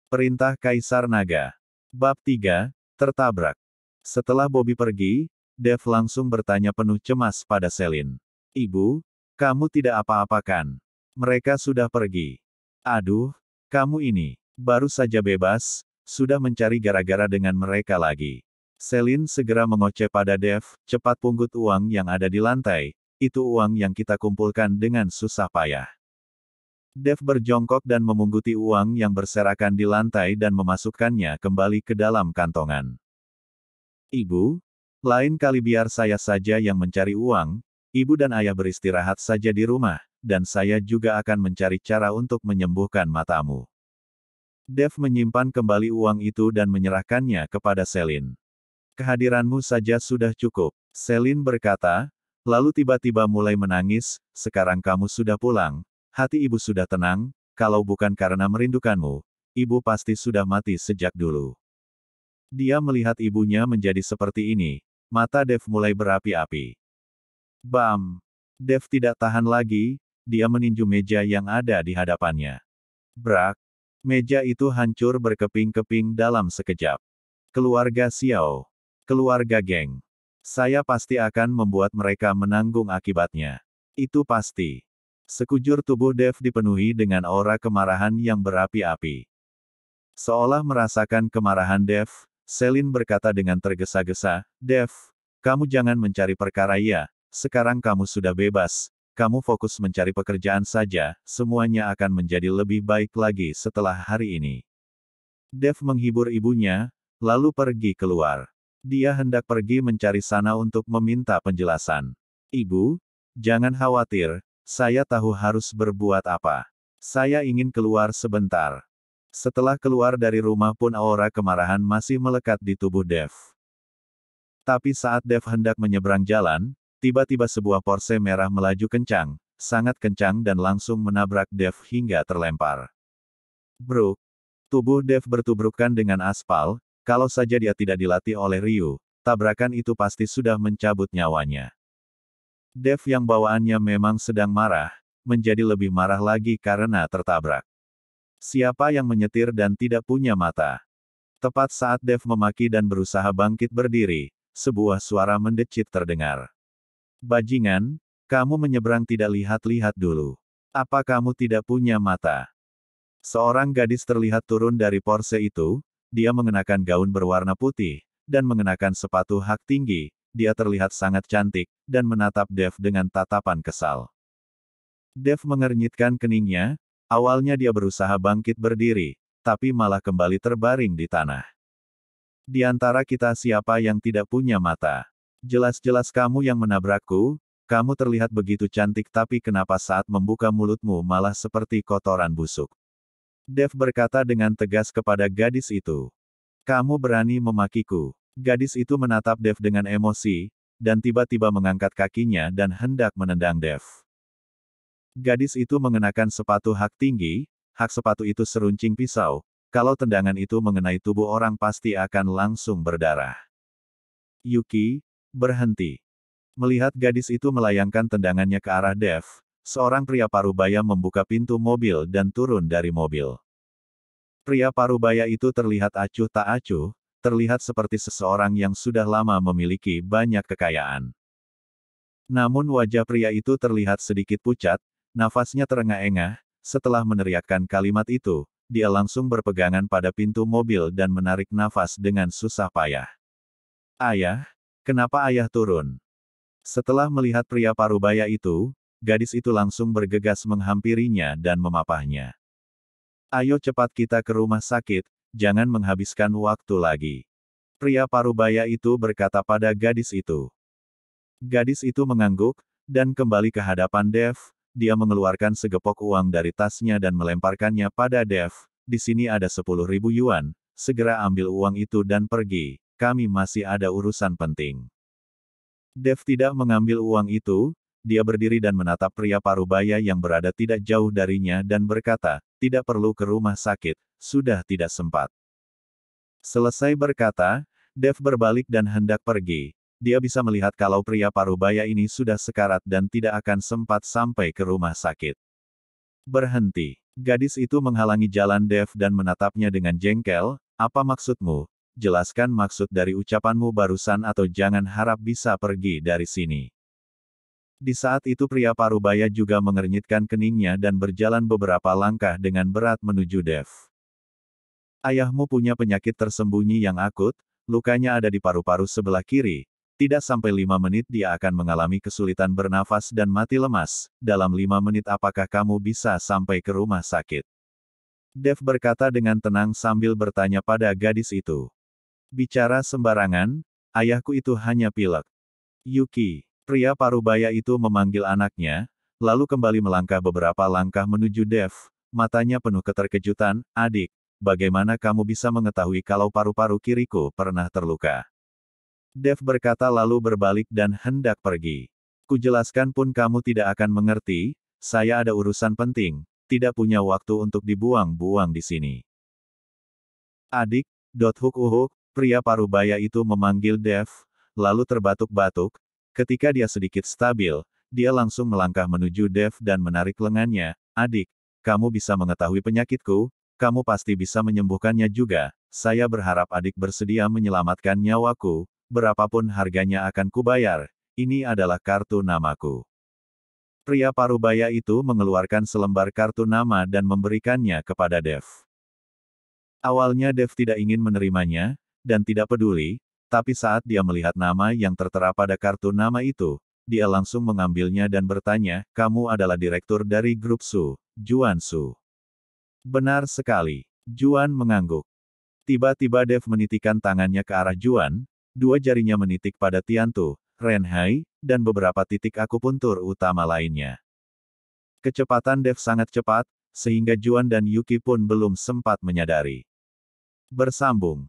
Perintah Kaisar Naga. Bab 3, Tertabrak. Setelah Bobby pergi, Dev langsung bertanya penuh cemas pada Selin. Ibu, kamu tidak apa-apa kan? Mereka sudah pergi. Aduh, kamu ini, baru saja bebas, sudah mencari gara-gara dengan mereka lagi. Selin segera mengoceh pada Dev, cepat pungut uang yang ada di lantai, itu uang yang kita kumpulkan dengan susah payah. Dev berjongkok dan memungguti uang yang berserakan di lantai dan memasukkannya kembali ke dalam kantongan. Ibu, lain kali biar saya saja yang mencari uang, ibu dan ayah beristirahat saja di rumah, dan saya juga akan mencari cara untuk menyembuhkan matamu. Dev menyimpan kembali uang itu dan menyerahkannya kepada Selin. Kehadiranmu saja sudah cukup, Selin berkata, lalu tiba-tiba mulai menangis, sekarang kamu sudah pulang. Hati ibu sudah tenang, kalau bukan karena merindukanmu, ibu pasti sudah mati sejak dulu. Dia melihat ibunya menjadi seperti ini, mata Dev mulai berapi-api. Bam! Dev tidak tahan lagi, dia meninju meja yang ada di hadapannya. Brak! Meja itu hancur berkeping-keping dalam sekejap. Keluarga Xiao. Keluarga geng. Saya pasti akan membuat mereka menanggung akibatnya. Itu pasti. Sekujur tubuh Dev dipenuhi dengan aura kemarahan yang berapi-api. Seolah merasakan kemarahan Dev, Selin berkata dengan tergesa-gesa, Dev, kamu jangan mencari perkara ya, sekarang kamu sudah bebas, kamu fokus mencari pekerjaan saja, semuanya akan menjadi lebih baik lagi setelah hari ini. Dev menghibur ibunya, lalu pergi keluar. Dia hendak pergi mencari sana untuk meminta penjelasan. Ibu, jangan khawatir. Saya tahu harus berbuat apa. Saya ingin keluar sebentar. Setelah keluar dari rumah pun aura kemarahan masih melekat di tubuh Dev. Tapi saat Dev hendak menyeberang jalan, tiba-tiba sebuah Porsche merah melaju kencang, sangat kencang dan langsung menabrak Dev hingga terlempar. Bruk! Tubuh Dev bertubrukan dengan aspal, kalau saja dia tidak dilatih oleh Ryu, tabrakan itu pasti sudah mencabut nyawanya. Dev yang bawaannya memang sedang marah, menjadi lebih marah lagi karena tertabrak. Siapa yang menyetir dan tidak punya mata? Tepat saat Dev memaki dan berusaha bangkit berdiri, sebuah suara mendecit terdengar. Bajingan, kamu menyeberang tidak lihat-lihat dulu. Apa kamu tidak punya mata? Seorang gadis terlihat turun dari Porsche itu, dia mengenakan gaun berwarna putih, dan mengenakan sepatu hak tinggi. Dia terlihat sangat cantik, dan menatap Dev dengan tatapan kesal. Dev mengernyitkan keningnya, awalnya dia berusaha bangkit berdiri, tapi malah kembali terbaring di tanah. Di antara kita siapa yang tidak punya mata? Jelas-jelas kamu yang menabrakku, kamu terlihat begitu cantik tapi kenapa saat membuka mulutmu malah seperti kotoran busuk? Dev berkata dengan tegas kepada gadis itu. Kamu berani memakiku. Gadis itu menatap Dev dengan emosi, dan tiba-tiba mengangkat kakinya dan hendak menendang Dev. Gadis itu mengenakan sepatu hak tinggi, hak sepatu itu seruncing pisau, kalau tendangan itu mengenai tubuh orang pasti akan langsung berdarah. Yuki, berhenti. Melihat gadis itu melayangkan tendangannya ke arah Dev, seorang pria parubaya membuka pintu mobil dan turun dari mobil. Pria parubaya itu terlihat acuh tak acuh, terlihat seperti seseorang yang sudah lama memiliki banyak kekayaan. Namun wajah pria itu terlihat sedikit pucat, nafasnya terengah-engah, setelah meneriakkan kalimat itu, dia langsung berpegangan pada pintu mobil dan menarik nafas dengan susah payah. Ayah, kenapa ayah turun? Setelah melihat pria parubaya itu, gadis itu langsung bergegas menghampirinya dan memapahnya. Ayo cepat kita ke rumah sakit, jangan menghabiskan waktu lagi. Pria parubaya itu berkata pada gadis itu. Gadis itu mengangguk, dan kembali ke hadapan Dev, dia mengeluarkan segepok uang dari tasnya dan melemparkannya pada Dev, di sini ada 10.000 yuan, segera ambil uang itu dan pergi, kami masih ada urusan penting. Dev tidak mengambil uang itu, dia berdiri dan menatap pria parubaya yang berada tidak jauh darinya dan berkata, tidak perlu ke rumah sakit, sudah tidak sempat. Selesai berkata, Dev berbalik dan hendak pergi. Dia bisa melihat kalau pria parubaya ini sudah sekarat dan tidak akan sempat sampai ke rumah sakit. Berhenti. Gadis itu menghalangi jalan Dev dan menatapnya dengan jengkel, apa maksudmu? Jelaskan maksud dari ucapanmu barusan atau jangan harap bisa pergi dari sini. Di saat itu pria parubaya juga mengernyitkan keningnya dan berjalan beberapa langkah dengan berat menuju Dev. Ayahmu punya penyakit tersembunyi yang akut, lukanya ada di paru-paru sebelah kiri. Tidak sampai 5 menit dia akan mengalami kesulitan bernafas dan mati lemas. Dalam 5 menit apakah kamu bisa sampai ke rumah sakit? Dev berkata dengan tenang sambil bertanya pada gadis itu. Bicara sembarangan, ayahku itu hanya pilek. Yuki, pria parubaya itu memanggil anaknya, lalu kembali melangkah beberapa langkah menuju Dev, matanya penuh keterkejutan, adik, bagaimana kamu bisa mengetahui kalau paru-paru kiriku pernah terluka? Dev berkata lalu berbalik dan hendak pergi. Kujelaskan pun kamu tidak akan mengerti, saya ada urusan penting, tidak punya waktu untuk dibuang-buang di sini. Adik, Uhuk, pria parubaya itu memanggil Dev, lalu terbatuk-batuk. Ketika dia sedikit stabil, dia langsung melangkah menuju Dev dan menarik lengannya. Adik, kamu bisa mengetahui penyakitku, kamu pasti bisa menyembuhkannya juga. Saya berharap adik bersedia menyelamatkan nyawaku, berapapun harganya akan kubayar. Ini adalah kartu namaku. Pria parubaya itu mengeluarkan selembar kartu nama dan memberikannya kepada Dev. Awalnya Dev tidak ingin menerimanya, dan tidak peduli, tapi saat dia melihat nama yang tertera pada kartu nama itu, dia langsung mengambilnya dan bertanya, kamu adalah direktur dari grup Su, Juan Su. Benar sekali. Juan mengangguk. Tiba-tiba Dev menitikkan tangannya ke arah Juan, dua jarinya menitik pada Tiantu, Renhai, dan beberapa titik akupuntur utama lainnya. Kecepatan Dev sangat cepat, sehingga Juan dan Yuki pun belum sempat menyadari. Bersambung.